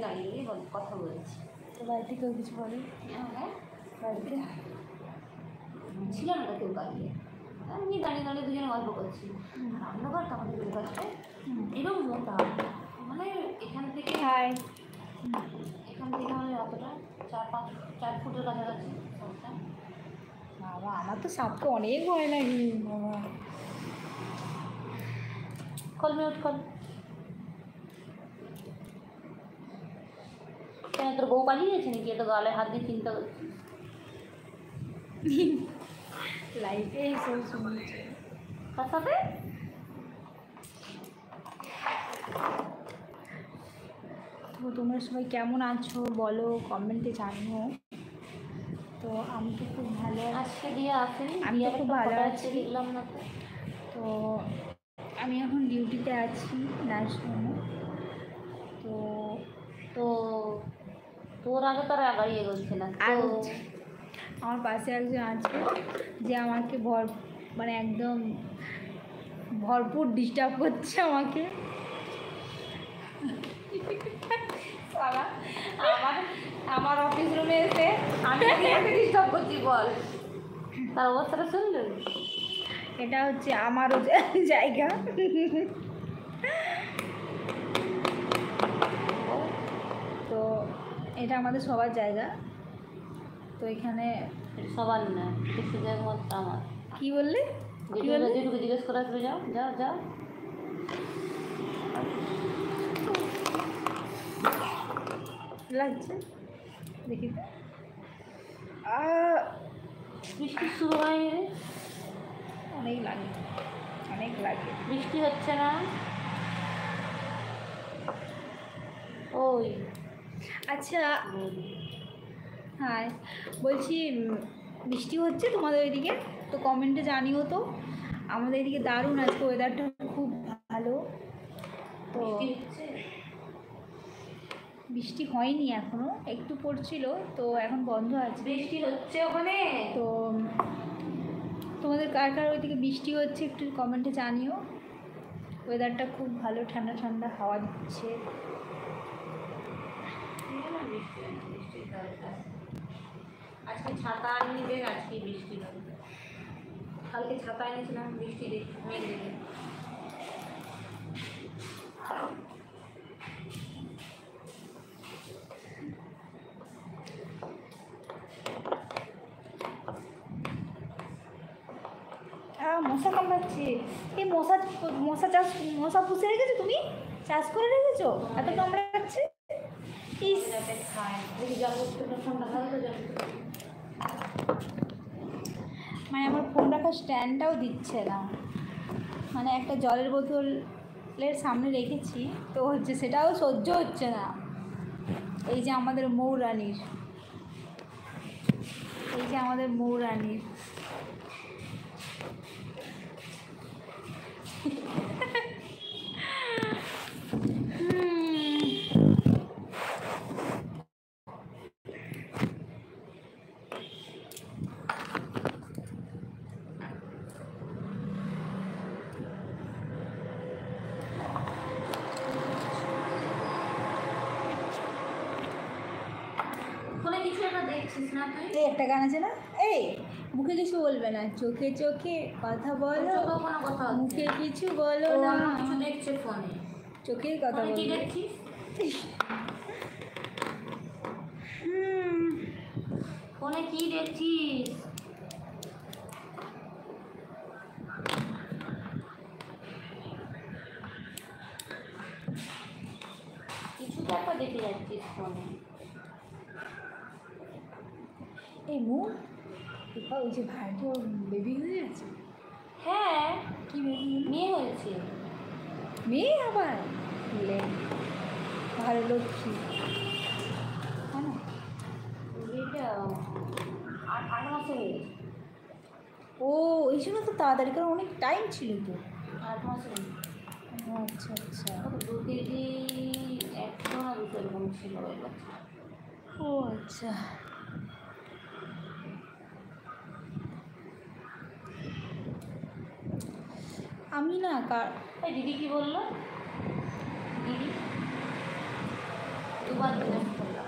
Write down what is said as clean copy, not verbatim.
দাঁড়িয়ে কথা বলছি। তো বাড়িতে কেউ কিছু বলে? হ্যাঁ, বাড়িতে ছিল না কেউ কাটিয়ে, আমি দাঁড়িয়ে দাঁড়িয়ে দুজনে গল্প করছি। রান্নাঘর তো আমাদের দুটো কাছে এরকম মোটা, মানে এখান থেকে মানে অতটা 4 ফুটের কাছাকাছি। বাবা, আমার তো সাপকে অনেক ভয় লাগে বাবা। কল মিউট কর। কেন তোর বউ পালিয়ে গেছে নাকি? এত গালে হাত দিয়ে চিন্তা করছি। লাইফে এইসব শুনছে। তার সাথে তো তোমরা সবাই কেমন আছো বলো, কমেন্টে জানিও। তো আমি তো খুব ভালো আজকে দিয়ে আসেনি, আমি তো খুব ভালো আছি। দেখলাম না তো। তো আমি এখন ডিউটিতে আছি নার্সিংহোমে। তো তো তোর আগে তার আগাড়ি এগোচ্ছে না আর তো। আমার পাশে একজন আছে যে আমাকে মানে একদম ভরপুর ডিস্টার্ব করছে আমাকে। আমার অফিস রুমে এসে আমি ডিস্টার্ব করছি, বল তার অবস্থাটা শুনলেন? এটা হচ্ছে আমারও জায়গা। তো এটা আমাদের সবার জায়গা। তো এখানে সবার না, কিছু জায়গা আমার। কি বললে? যেটুকু জিজ্ঞেস করে আসবে, যাও যাও যাও। লাগছে দেখি। বৃষ্টি শুরু হয়নি রে? অনেক লাগে, অনেক লাগে। বৃষ্টি হচ্ছে না। ওই আচ্ছা, হ্যাঁ বলছি, বৃষ্টি হচ্ছে তোমাদের ওইদিকে? তো কমেন্টে জানিও তো। আমাদের এদিকে দারুণ, আজকে ওয়েদারটা খুব ভালো। তো বৃষ্টি হয়নি এখনো, একটু পড়ছিল, তো এখন বন্ধ আছে। বৃষ্টি হচ্ছে ওখানে? তো তোমাদের কার কার ওইদিকে বৃষ্টি হচ্ছে একটু কমেন্টে জানিও। ওয়েদারটা খুব ভালো, ঠান্ডা ঠান্ডা হাওয়া দিচ্ছে। আজকে ছাতা আনিয়ে দেখ, আজকে বৃষ্টি হবে। কালকে ছাতা এনেছিলাম, বৃষ্টি দেখি মেঘ দেখে। মশা কামড়াচ্ছে। এই মশা পুষে রেখেছো তুমি? চাষ করে রেখেছো? এত কামড়াচ্ছে। মানে আমার ফোন রাখার স্ট্যান্ডটাও দিচ্ছে না। মানে একটা জলের বোতলের সামনে রেখেছি, তো হচ্ছে সেটাও সহ্য হচ্ছে না। এই যে আমাদের মৌরানির, এই একটা গান আছে না, এই মুখে কিছু বলবে না, চোখে চোখে কথা বলো, মুখে কিছু বলো না। কিছু দেখছে ফোনে, চোখেই কথা বলো। কি দেখছিস? ফোনে কি দেখছিস? কিছু ব্যাপার দেখে যাচ্ছিস ফোনে। এই মুখ ওই যে ভাইটি ওর বেবি হয়ে গেছে। হ্যাঁ, কি বেবি? মেয়ে হয়েছে। মেয়ে আবার? বলে ভালো লক্ষ্মী। হ্যাঁ না, বেবিটা 8 মাসে হয়েছে। ও এই জন্য তো তাড়াতাড়ি, কারণ অনেক টাইম ছিল তো। 8 মাসে। ও আচ্ছা আচ্ছা। 2 কেজি 100 না 200 এরকম ছিল ওই বাচ্চা। ও আচ্ছা। আমি না দিদি কি বললো? দিদি দুবার জিজ্ঞাসা করলাম